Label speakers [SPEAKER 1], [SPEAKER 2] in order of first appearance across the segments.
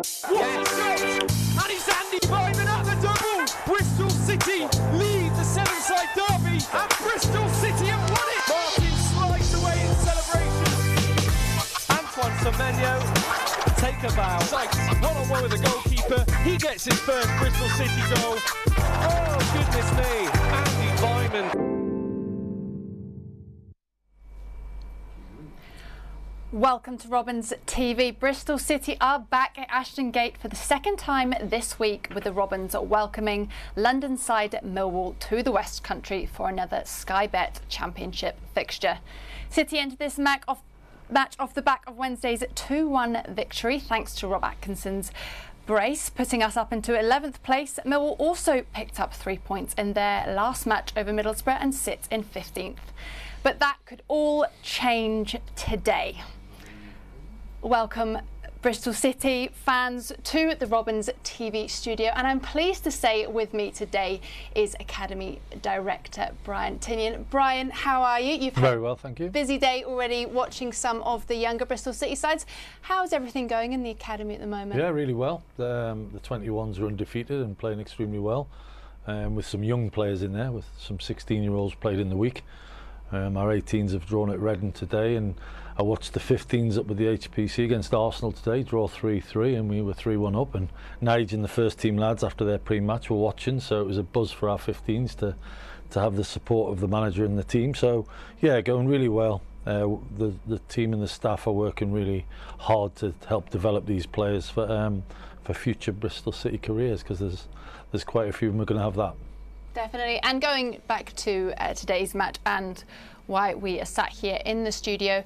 [SPEAKER 1] Yes! And it's Andy Vyman at the double! Bristol City lead the seven-side derby, and Bristol City have won it! Martin slides away in celebration. Antoine Semenyo, take a bow. Sykes, one-on-one with the goalkeeper. He gets his first Bristol City goal. Oh, goodness me, Andy Vyman.
[SPEAKER 2] Welcome to Robins TV. Bristol City are back at Ashton Gate for the second time this week, with the Robins welcoming London side Millwall to the West Country for another Sky Bet Championship fixture. City entered this match off the back of Wednesday's 2-1 victory, thanks to Rob Atkinson's brace, putting us up into 11th place. Millwall also picked up 3 points in their last match over Middlesbrough and sit in 15th. But that could all change today. Welcome Bristol City fans to the Robins TV studio, and I'm pleased to say with me today is Academy Director Brian Tinian. Brian, how are you? You've had
[SPEAKER 3] very well, thank you.
[SPEAKER 2] Busy day already watching some of the younger Bristol City sides. How's everything going in the academy at the moment?
[SPEAKER 3] Yeah, really well. The 21s are undefeated and playing extremely well, with some young players in there, with some 16-year-olds played in the week. Our 18s have drawn at Reading today, and I watched the 15s up with the HPC against Arsenal today, draw 3-3, and we were 3-1 up. And Nige and the first team lads after their pre-match were watching, so it was a buzz for our 15s to have the support of the manager and the team. So yeah, going really well. The team and the staff are working really hard to help develop these players for future Bristol City careers, because there's quite a few of them are going to have that.
[SPEAKER 2] Definitely. And going back to today's match and why we are sat here in the studio,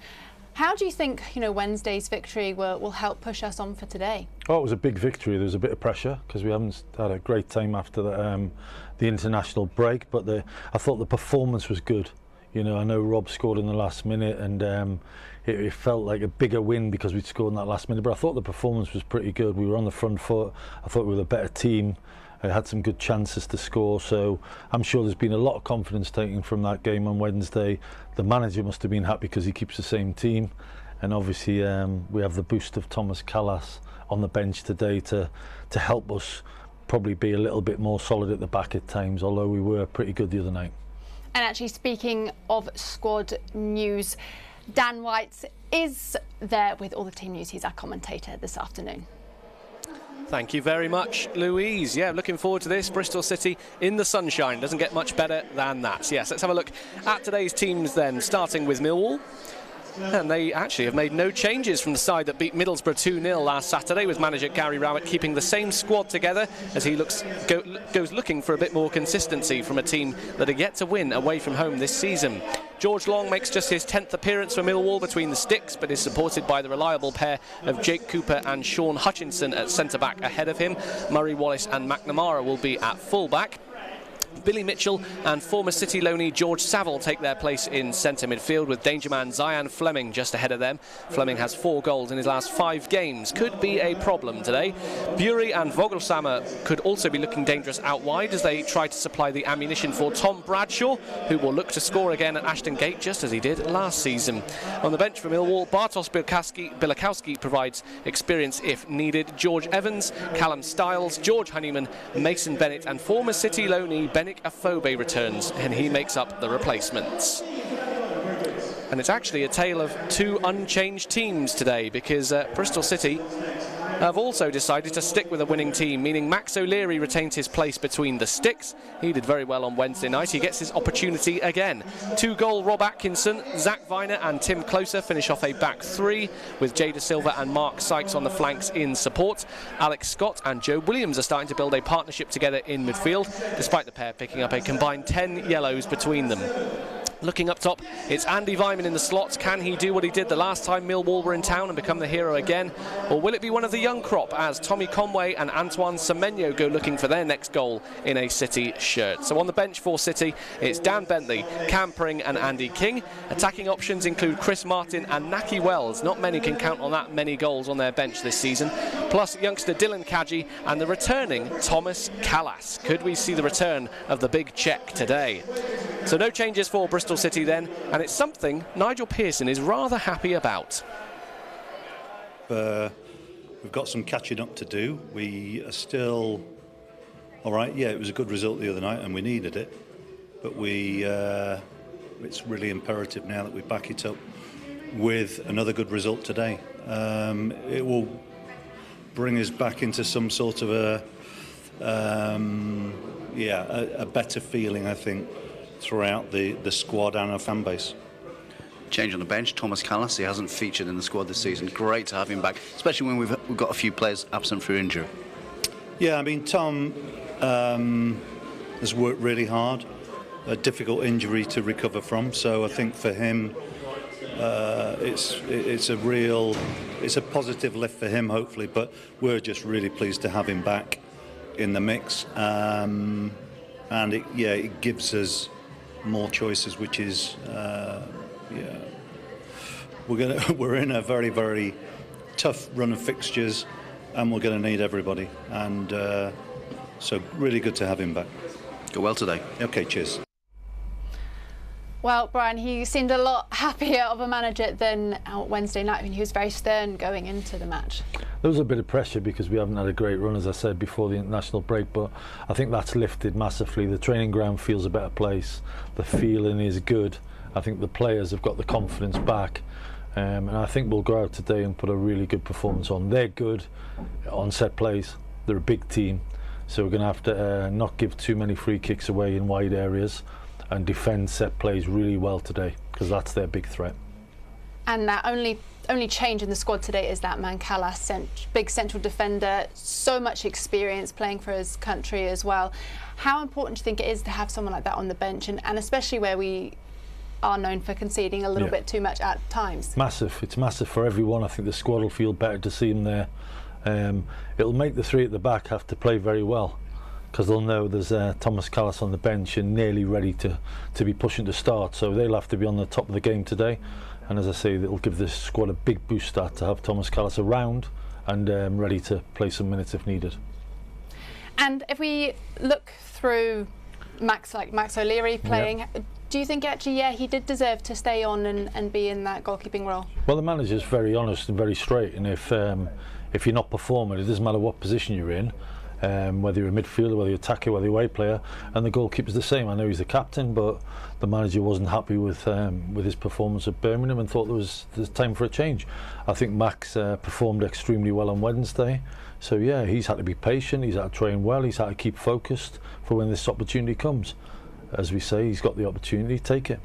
[SPEAKER 2] how do you think Wednesday's victory will help push us on for today?
[SPEAKER 3] Oh, it was a big victory. There was a bit of pressure because we haven't had a great time after the international break, but I thought the performance was good. I know Rob scored in the last minute, and it felt like a bigger win because we'd scored in that last minute, but I thought the performance was pretty good. We were on the front foot. I thought we were the better team. I had some good chances to score, so I'm sure there's been a lot of confidence taken from that game on Wednesday. The manager must have been happy because he keeps the same team, and obviously we have the boost of Thomas Callas on the bench today to help us probably be a little bit more solid at the back at times, although we were pretty good the other night.
[SPEAKER 2] And actually, speaking of squad news, Dan White is there with all the team news. He's our commentator this afternoon.
[SPEAKER 4] Thank you very much, Louise. Yeah, looking forward to this. Bristol City in the sunshine. Doesn't get much better than that. Yes, let's have a look at today's teams then, starting with Millwall. And they actually have made no changes from the side that beat Middlesbrough 2-0 last Saturday, with manager Gary Rowett keeping the same squad together as he goes looking for a bit more consistency from a team that are yet to win away from home this season. George Long makes just his 10th appearance for Millwall between the sticks, but is supported by the reliable pair of Jake Cooper and Sean Hutchinson at centre-back ahead of him. Murray Wallace and McNamara will be at full-back. Billy Mitchell and former City loanee George Saville take their place in centre midfield, with danger man Zian Fleming just ahead of them. Fleming has 4 goals in his last 5 games. Could be a problem today. Bury and Vogelsammer could also be looking dangerous out wide as they try to supply the ammunition for Tom Bradshaw, who will look to score again at Ashton Gate just as he did last season. On the bench for Millwall, Bartosz Bilakowski provides experience if needed. George Evans, Callum Stiles, George Honeyman, Mason Bennett and former City loanee Benik Afobe returns, and he makes up the replacements. And it's actually a tale of 2 unchanged teams today, because Bristol City have also decided to stick with a winning team, meaning Max O'Leary retains his place between the sticks. He did very well on Wednesday night. He gets his opportunity again. 2-goal Rob Atkinson, Zach Viner and Tim Closer finish off a back 3, with Jada Silva and Mark Sykes on the flanks in support. Alex Scott and Joe Williams are starting to build a partnership together in midfield, despite the pair picking up a combined 10 yellows between them. Looking up top, it's Andy Vyman in the slot. Can he do what he did the last time Millwall were in town and become the hero again? Or will it be one of the young crop as Tommy Conway and Antoine Semenyo go looking for their next goal in a City shirt? So on the bench for City, it's Dan Bentley, Cam Pring and Andy King. Attacking options include Chris Martin and Naki Wells. Not many can count on that many goals on their bench this season. Plus youngster Dylan Kadji and the returning Thomas Callas. Could we see the return of the big Czech today? So no changes for Bristol City then, and it's something Nigel Pearson is rather happy about.
[SPEAKER 5] we've got some catching up to do. We are still all right. Yeah, it was a good result the other night, and we needed it. But it's really imperative now that we back it up with another good result today. It will bring us back into some sort of a better feeling, I think, throughout the squad and our fan base.
[SPEAKER 6] Change on the bench, Thomas Callas, he hasn't featured in the squad this season. Great to have him back, especially when we've got a few players absent through injury. Yeah,
[SPEAKER 5] I mean, Tom has worked really hard. A difficult injury to recover from, so I think for him it's a positive lift for him, hopefully. But we're just really pleased to have him back in the mix, and it gives us more choices, which is we're in a very, very tough run of fixtures, and we're going to need everybody, and so really good to have him back.
[SPEAKER 6] Go well today.
[SPEAKER 5] Okay, cheers.
[SPEAKER 2] Well, Brian, he seemed a lot happier of a manager than Wednesday night when he was very stern going into the match.
[SPEAKER 3] There was a bit of pressure because we haven't had a great run, as I said, before the international break, but I think that's lifted massively. The training ground feels a better place. The feeling is good. I think the players have got the confidence back, and I think we'll go out today and put a really good performance on. They're good on set plays. They're a big team, so we're going to have to not give too many free kicks away in wide areas and defend set plays really well today, because that's their big threat.
[SPEAKER 2] And that only change in the squad today is that man Callas, big central defender, so much experience playing for his country as well. How important do you think it is to have someone like that on the bench, and especially where we are known for conceding a little bit too much at times?
[SPEAKER 3] Massive. It's massive for everyone. I think the squad will feel better to see him there. It'll make the three at the back have to play very well, because they'll know there's Thomas Callas on the bench and nearly ready to be pushing to start, so they'll have to be on the top of the game today. And as I say, it'll give this squad a big boost to have Thomas Callas around and ready to play some minutes if needed.
[SPEAKER 2] And if we look through Max O'Leary playing, do you think actually, he did deserve to stay on and be in that goalkeeping role? Well,
[SPEAKER 3] the manager's very honest and very straight, and if you're not performing, it doesn't matter what position you're in, whether you're a midfielder, whether you're attacker, whether you're away player, and the goalkeeper's the same. I know he's the captain, but the manager wasn't happy with his performance at Birmingham and thought there's time for a change. I think Max performed extremely well on Wednesday, so yeah, he's had to be patient, he's had to train well, he's had to keep focused for when this opportunity comes. As we say, he's got the opportunity, take it.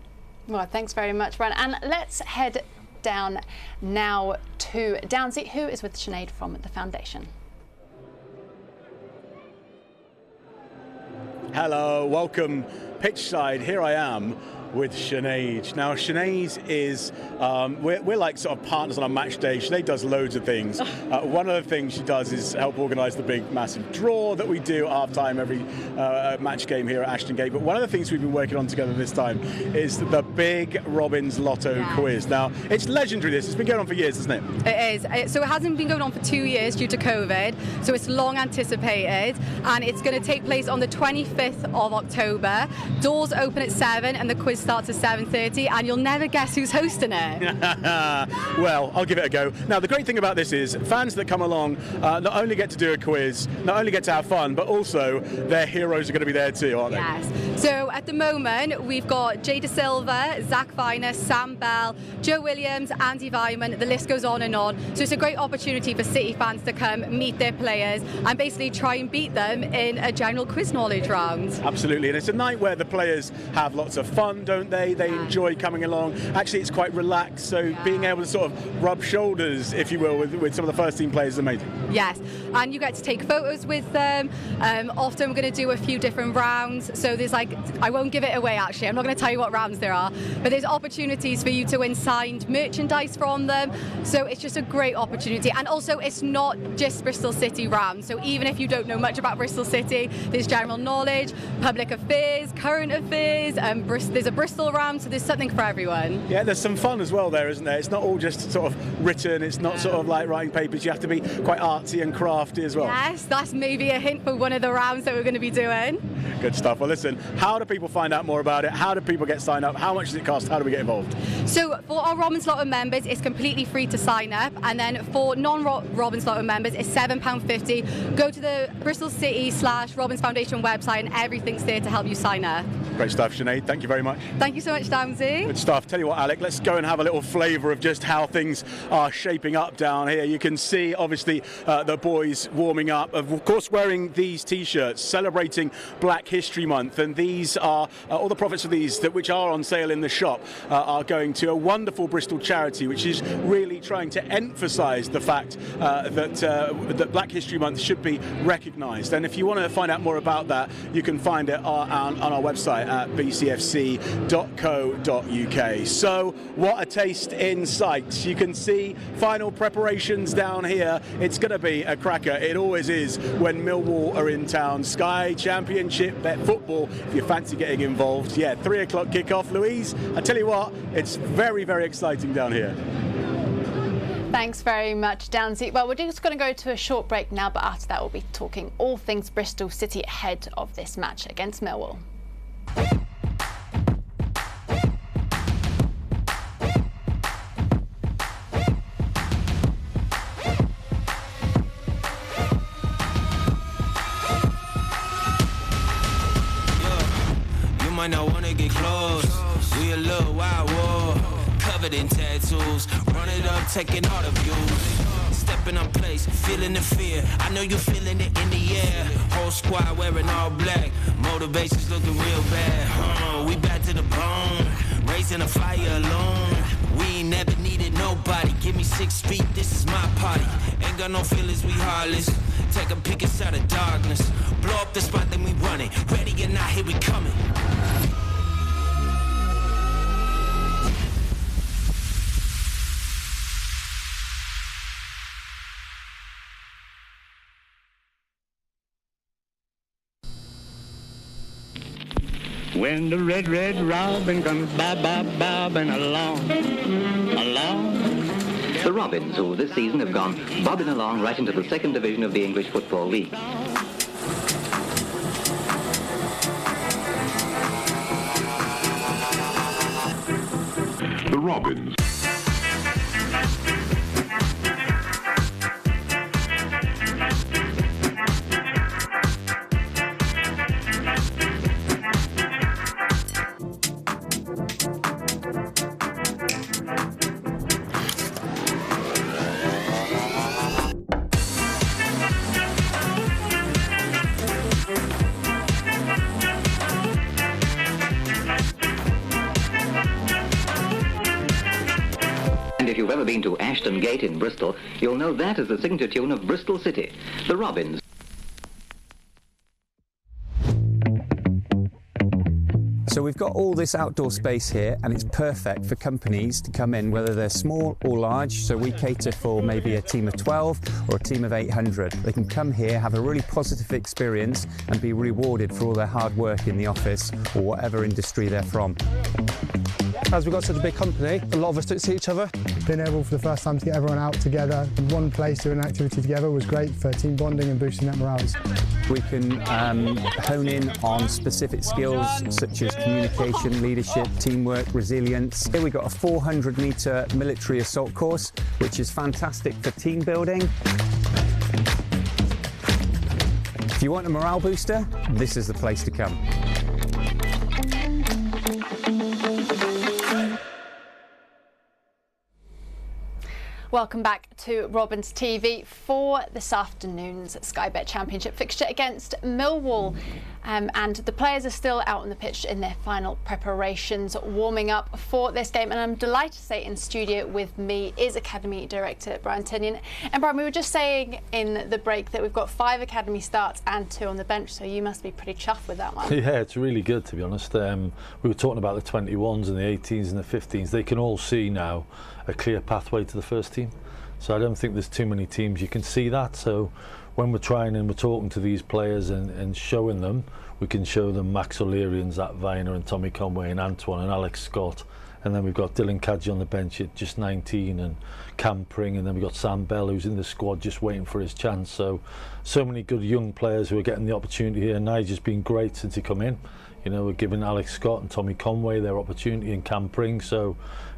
[SPEAKER 2] Well, thanks very much, Brian. And let's head down now to Downsy, who is with Sinead from the Foundation.
[SPEAKER 7] Hello, welcome pitchside. Here I am with Sinead. Now, Sinead is, we're like sort of partners on a match day. Sinead does loads of things. One of the things she does is help organise the big, massive draw that we do at half-time every match game here at Ashton Gate. But one of the things we've been working on together this time is the big Robins Lotto quiz. Now, it's legendary, this. It's been going on for years, isn't it?
[SPEAKER 8] It is. So it hasn't been going on for 2 years due to COVID. So it's long anticipated. And it's going to take place on the 25th of October. Doors open at 7 and the quiz starts at 7:30, and you'll never guess who's hosting it.
[SPEAKER 7] Well, I'll give it a go. Now, the great thing about this is fans that come along not only get to do a quiz, not only get to have fun, but also their heroes are going to be there too, aren't they?
[SPEAKER 8] Yes. So at the moment, we've got Jay De Silva, Zach Viner, Sam Bell, Joe Williams, Andy Vyman. The list goes on and on. So it's a great opportunity for City fans to come meet their players and basically try and beat them in a general quiz knowledge round.
[SPEAKER 7] Absolutely, and it's a night where the players have lots of fun, don't they? They enjoy coming along. Actually, it's quite relaxed, so being able to sort of rub shoulders, if you will, with some of the first team players is amazing.
[SPEAKER 8] Yes, and you get to take photos with them. Often we're going to do a few different rounds, so there's I won't give it away actually, I'm not going to tell you what rounds there are, but there's opportunities for you to win signed merchandise from them, so it's just a great opportunity. And also, it's not just Bristol City rounds, so even if you don't know much about Bristol City, there's general knowledge, public affairs, current affairs, there's a Bristol round, so there's something for everyone.
[SPEAKER 7] Yeah, there's some fun as well there, isn't there? It's not all just sort of written, it's not sort of like writing papers, you have to be quite artsy and crafty as well.
[SPEAKER 8] Yes, that's maybe a hint for one of the rounds that we're going to be doing.
[SPEAKER 7] Good stuff. Well, listen, how do people find out more about it? How do people get signed up? How much does it cost? How do we get involved?
[SPEAKER 8] So for our Robins Lotto members, it's completely free to sign up, and then for non-Robins Lotto members, it's £7.50. Go to the Bristol City / Robins Foundation website, and everything's there to help you sign up.
[SPEAKER 7] Great stuff, Sinead. Thank you very much.
[SPEAKER 8] Thank you so much, Downsy.
[SPEAKER 7] Good stuff. Tell you what, Alec, let's go and have a little flavour of just how things are shaping up down here. You can see, obviously, the boys warming up, of course, wearing these T-shirts celebrating Black History Month, and these are all the profits of these which are on sale in the shop are going to a wonderful Bristol charity, which is really trying to emphasise the fact that Black History Month should be recognised. And if you want to find out more about that, you can find it on our website at bcfc.co.uk. So, what a taste in sight. You can see final preparations down here. It's going to be a cracker. It always is when Millwall are in town. Sky Championship Bet Football, if you fancy getting involved. Yeah, 3 o'clock kickoff. Louise, I tell you what, it's very, very exciting down here.
[SPEAKER 2] Thanks very much, Downsy. Well, we're just going to go to a short break now, but after that we'll be talking all things Bristol City ahead of this match against Millwall.
[SPEAKER 9] Might not wanna get close. We a little wild war, covered in tattoos. Run it up, taking all the views. Stepping on place, feeling the fear. I know you feeling it in the air. Whole squad wearing all black. Motivation's looking real bad. We back to the bone, raising a fire alone. We ain't never needed nobody. Give me 6 feet, this is my party. Ain't got no feelings, we heartless. Take a peek inside the darkness. Blow up the spot, then we run it. Ready or not, here we coming.
[SPEAKER 10] When the red robin comes bobbing along.
[SPEAKER 11] The Robins, who this season have gone bobbing along right into the second division of the English Football League.
[SPEAKER 12] The Robins.
[SPEAKER 11] If you've ever been to Ashton Gate in Bristol, you'll know that as the signature tune of Bristol City, the Robins.
[SPEAKER 13] So we've got all this outdoor space here, and it's perfect for companies to come in, whether they're small or large. So we cater for maybe a team of 12 or a team of 800. They can come here, have a really positive experience and be rewarded for all their hard work in the office or whatever industry they're from.
[SPEAKER 14] As we've got such a big company, a lot of us don't see each other.
[SPEAKER 15] Being able for the first time to get everyone out together in one place doing an activity together was great for team bonding and boosting that morale.
[SPEAKER 13] We can hone in on specific skills such as communication, leadership, teamwork, resilience. Here we've got a 400-metre military assault course, which is fantastic for team building. If you want a morale booster, this is the place to come.
[SPEAKER 2] Welcome back to Robins TV for this afternoon's Sky Bet Championship fixture against Millwall. And the players are still out on the pitch in their final preparations, warming up for this game. And I'm delighted to say in studio with me is Academy Director Brian Tinnion. And Brian, we were just saying in the break that we've got 5 Academy starts and 2 on the bench, so you must be pretty chuffed with that one.
[SPEAKER 3] Yeah, it's really good, to be honest. We were talking about the 21s and the 18s and the 15s. They can all see now a clear pathway to the first team. So I don't think there's too many teams you can see that. So when we're trying and we're talking to these players and showing them, we can show them Max O'Leary and Zach Viner and Tommy Conway and Antoine and Alex Scott. And then we've got Dylan Cadgy on the bench at just 19 and Cam Pring, and then we've got Sam Bell who's in the squad just waiting for his chance. So many good young players who are getting the opportunity here. Nigel's been great since he come in. You know, we're giving Alex Scott and Tommy Conway their opportunity and Cam Pring. So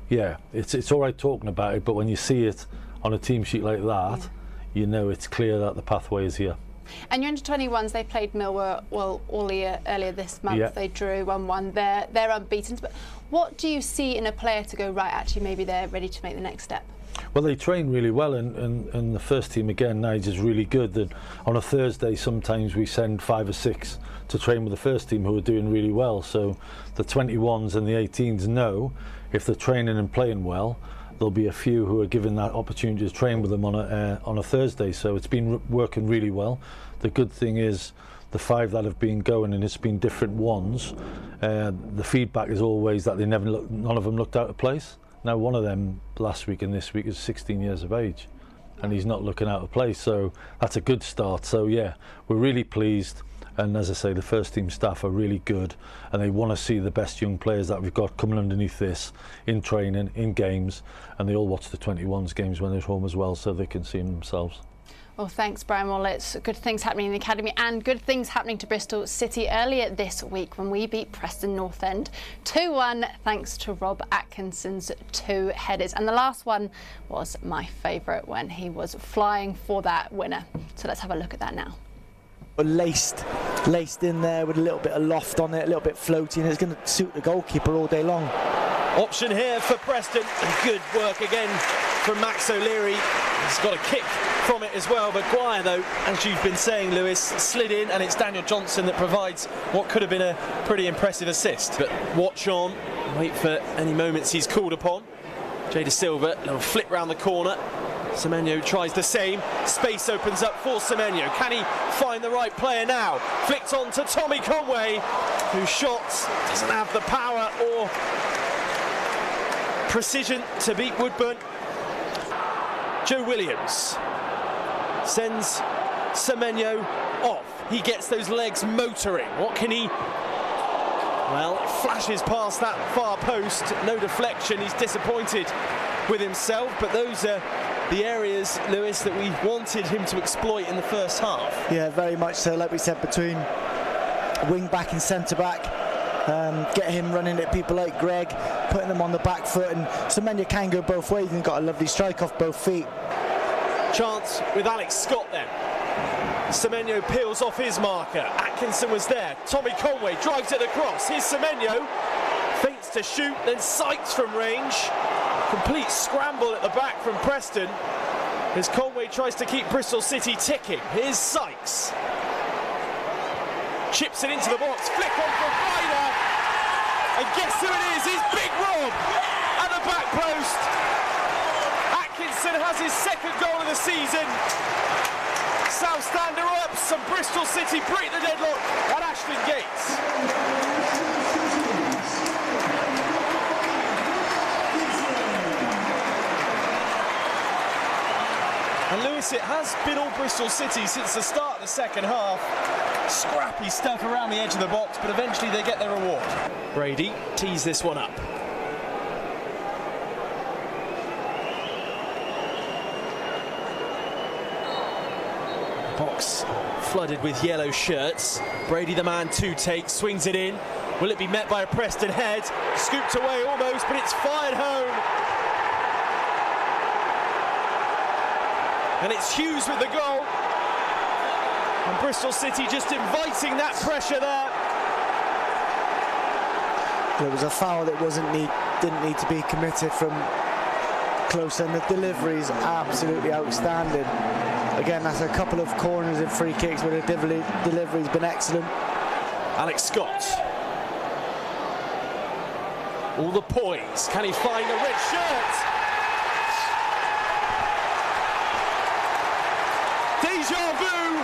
[SPEAKER 3] yeah, it's all right talking about it, but when you see it on a team sheet like that, you know it's clear that the pathway is here.
[SPEAKER 2] And your under-21s, they played Millwall earlier this month.
[SPEAKER 3] Yeah.
[SPEAKER 2] They drew 1-1. They're unbeaten. But what do you see in a player to go, right, actually maybe they're ready to make the next step?
[SPEAKER 3] Well, they train really well, and the first team again, Nigel's really good. That on a Thursday, sometimes we send 5 or 6 to train with the first team who are doing really well. So the 21s and the 18s know if they're training and playing well, there'll be a few who are given that opportunity to train with them on a Thursday. So it's been working really well. The good thing is the 5 that have been going, and it's been different ones. The feedback is always that none of them looked out of place. Now one of them last week and this week is 16 years of age, and he's not looking out of place. So that's a good start. So yeah, we're really pleased. And as I say, the first team staff are really good, and they want to see the best young players that we've got coming underneath this in training, in games, and they all watch the 21s games when they're home as well, so they can see them themselves.
[SPEAKER 2] Well, thanks, Brian. Well, it's good things happening in the academy and good things happening to Bristol City earlier this week when we beat Preston North End 2-1 thanks to Rob Atkinson's 2 headers. And the last one was my favourite when he was flying for that winner. So let's have a look at that now.
[SPEAKER 12] Laced in there with a little bit of loft on it, a little bit floating. It's going to suit the goalkeeper all day long.
[SPEAKER 16] Option here for Preston. Good work again from Max O'Leary. He's got a kick from it as well, but Guire, though, as you've been saying, Lewis, slid in, and it's Daniel Johnson that provides what could have been a pretty impressive assist. But watch on, wait for any moments he's called upon. Jay De Silva, little flick round the corner. Semenyo tries the same. Space opens up for Semenyo. Can he find the right player now? Flicked on to Tommy Conway, whose shot doesn't have the power or precision to beat Woodburn. Joe Williams sends Semenyo off. He gets those legs motoring. What can he... Well, flashes past that far post. No deflection. He's disappointed with himself, but those are the areas, Lewis, that we wanted him to exploit in the first half.
[SPEAKER 12] Yeah, very much so. Like we said, between wing back and centre back, get him running at people like Greg, putting them on the back foot, and Semenyo can go both ways and got a lovely strike off both feet.
[SPEAKER 16] Chance with Alex Scott then. Semenyo peels off his marker. Atkinson was there. Tommy Conway drives it across. Here's Semenyo. Feints to shoot, then Sykes from range. Complete scramble at the back from Preston as Conway tries to keep Bristol City ticking. Here's Sykes. Chips it into the box. Flick on for Ryder. And guess who it is? It's Big Rob at the back post. Atkinson has his second goal of the season. South Stand are up. Some Bristol City break the deadlock at Ashton Gate. And Lewis, it has been all Bristol City since the start of the second half. Scrappy stuff around the edge of the box, but eventually they get their reward. Brady tees this one up. Box flooded with yellow shirts. Brady, the man to take, swings it in. Will it be met by a Preston head? Scooped away almost, but it's fired home. And it's Hughes with the goal. And Bristol City just inviting that pressure there.
[SPEAKER 12] There was a foul that didn't need to be committed from close, and the delivery is absolutely outstanding. Again, that's a couple of corners and free kicks where the delivery's been excellent.
[SPEAKER 16] Alex Scott. All the poise. Can he find the red shirt? Deja vu.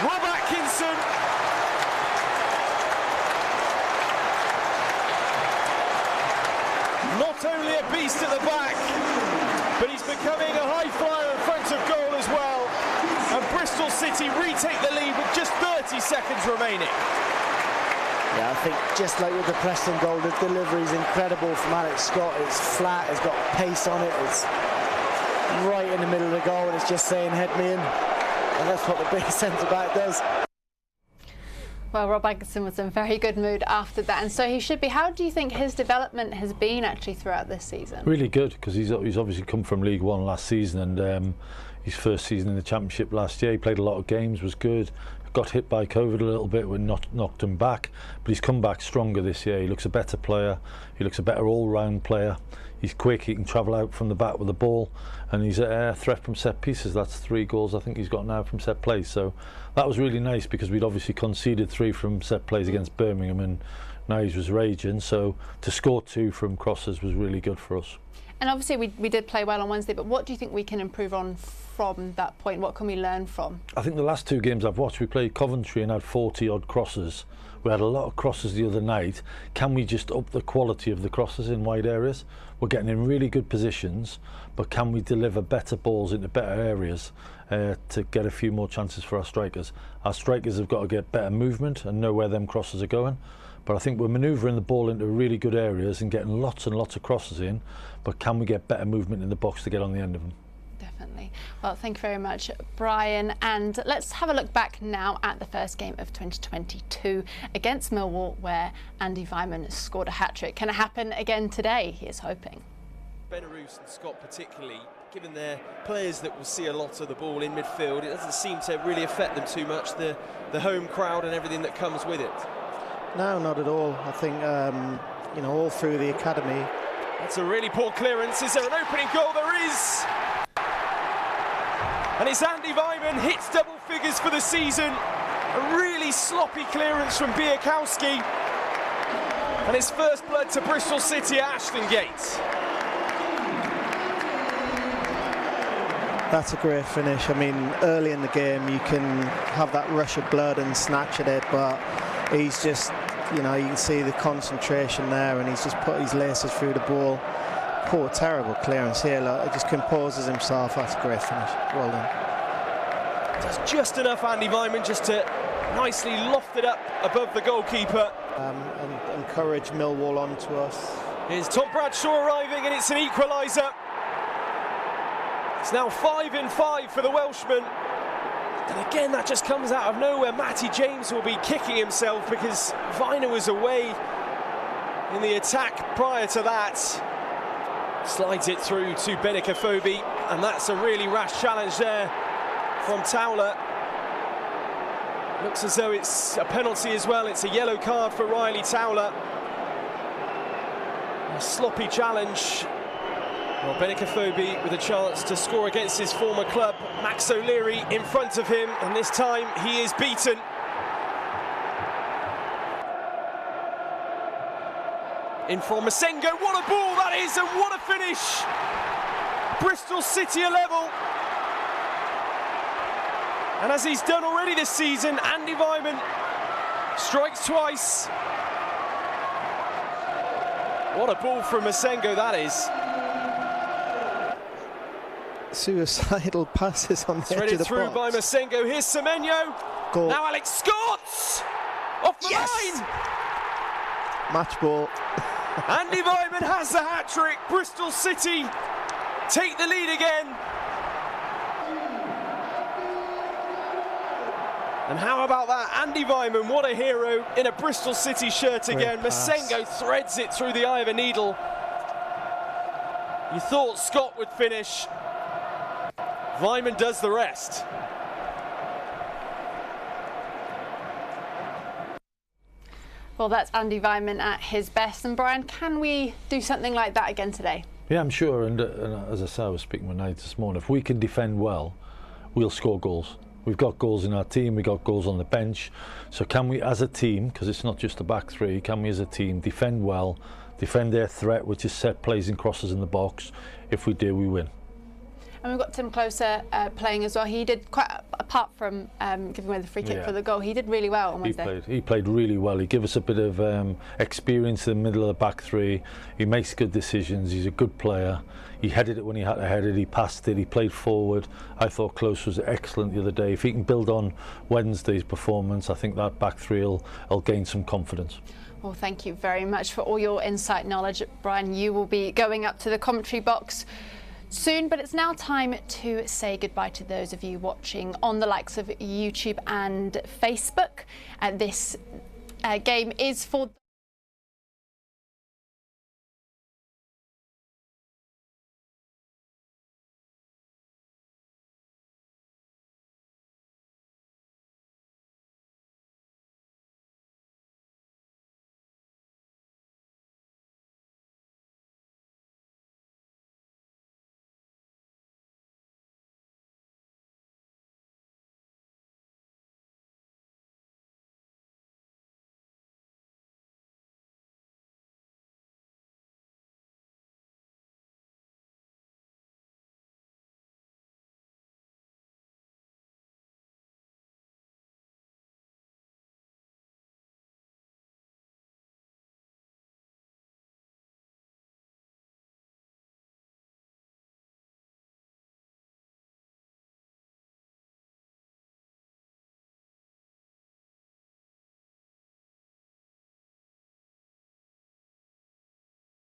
[SPEAKER 16] Rob Atkinson. Not only a beast at the back, but he's becoming a high flyer in front of goal as well. And Bristol City retake the lead with just 30 seconds remaining.
[SPEAKER 12] Yeah, I think just like with the Preston goal, the delivery is incredible from Alex Scott. It's flat, it's got pace on it, it's right in the middle of the goal, and it's just saying head me in. And that's what the big centre-back does.
[SPEAKER 2] Well, Rob Atkinson was in a very good mood after that, and so he should be. How do you think his development has been actually throughout this season?
[SPEAKER 3] Really good, because he's obviously come from League One last season, and his first season in the Championship last year. He played a lot of games, was good. Got hit by COVID a little bit, when knocked him back, but he's come back stronger this year. He looks a better player. He looks a better all-round player. He's quick. He can travel out from the back with the ball, and he's a threat from set pieces. That's 3 goals I think he's got now from set plays. So that was really nice, because we'd obviously conceded 3 from set plays against Birmingham, and now he was raging. So to score 2 from crosses was really good for us.
[SPEAKER 2] And obviously we did play well on Wednesday, but what do you think we can improve on from that point? What can we learn from?
[SPEAKER 3] I think the last 2 games I've watched, we played Coventry and had 40-odd crosses. We had a lot of crosses the other night. Can we just up the quality of the crosses in wide areas? We're getting in really good positions, but can we deliver better balls into better areas to get a few more chances for our strikers? Our strikers have got to get better movement and know where them crosses are going. But I think we're manoeuvring the ball into really good areas and getting lots and lots of crosses in, but can we get better movement in the box to get on the end of them?
[SPEAKER 2] Definitely. Well, thank you very much, Brian. And let's have a look back now at the first game of 2022 against Millwall, where Andy Weimann scored a hat-trick. Can it happen again today? He is hoping.
[SPEAKER 16] Benarouz and Scott particularly, given they're players that will see a lot of the ball in midfield, it doesn't seem to really affect them too much, the home crowd and everything that comes with it.
[SPEAKER 12] No, not at all. I think, you know, all through the academy.
[SPEAKER 16] That's a really poor clearance. Is there an opening goal? There is! And it's Andy Weimann, hits double figures for the season. A really sloppy clearance from Biakowski. And his first blood to Bristol City at Ashton Gate.
[SPEAKER 12] That's a great finish. I mean, early in the game you can have that rush of blood and snatch at it, but he's just, you know, you can see the concentration there, and he's just put his laces through the ball. Poor, terrible clearance here. Look, it just composes himself. That's a great finish. Well done.
[SPEAKER 16] Does just enough, Andy Weimann, just to nicely loft it up above the goalkeeper.
[SPEAKER 12] And encourage Millwall onto us.
[SPEAKER 16] Here's Tom Bradshaw arriving, and it's an equaliser. It's now 5-5 for the Welshman. And again, that just comes out of nowhere. Matty James will be kicking himself because Viner was away in the attack prior to that. Slides it through to Benikafobi, and that's a really rash challenge there from Towler. Looks as though it's a penalty as well. It's a yellow card for Riley Towler. A sloppy challenge. Well, Benikafobi with a chance to score against his former club. Max O'Leary in front of him, and this time he is beaten. In from Masengo, what a ball that is, and what a finish! Bristol City are level. And as he's done already this season, Andy Weimann strikes twice. What a ball from Masengo that is.
[SPEAKER 12] Suicidal passes on the edge of the box.
[SPEAKER 16] Threaded through by Masengo. Here's Semenyo.
[SPEAKER 12] Goal.
[SPEAKER 16] Now Alex Scott! Off the line!
[SPEAKER 12] Match ball.
[SPEAKER 16] Andy Weimann has the hat-trick. Bristol City take the lead again. And how about that? Andy Weimann, what a hero in a Bristol City shirt again. Masengo threads it through the eye of a needle. You thought Scott would finish. Weimann does the rest.
[SPEAKER 2] Well, that's Andy Weimann at his best. And Brian, can we do something like that again today?
[SPEAKER 3] Yeah, I'm sure. And as I said, I was speaking with Nate this morning. If we can defend well, we'll score goals. We've got goals in our team. We've got goals on the bench. So can we, as a team, because it's not just the back three, can we as a team defend well, defend their threat, which is set plays and crosses in the box? If we do, we win.
[SPEAKER 2] And we've got Tim Closer playing as well. He did quite, apart from giving away the free kick for the goal, he did really well on Wednesday.
[SPEAKER 3] He played really well. He gave us a bit of experience in the middle of the back three. He makes good decisions. He's a good player. He headed it when he had to head it. He passed it. He played forward. I thought Close was excellent the other day. If he can build on Wednesday's performance, I think that back three will gain some confidence.
[SPEAKER 2] Well, thank you very much for all your insight knowledge. Brian, you will be going up to the commentary box soon, but it's now time to say goodbye to those of you watching on the likes of YouTube and Facebook. This game is for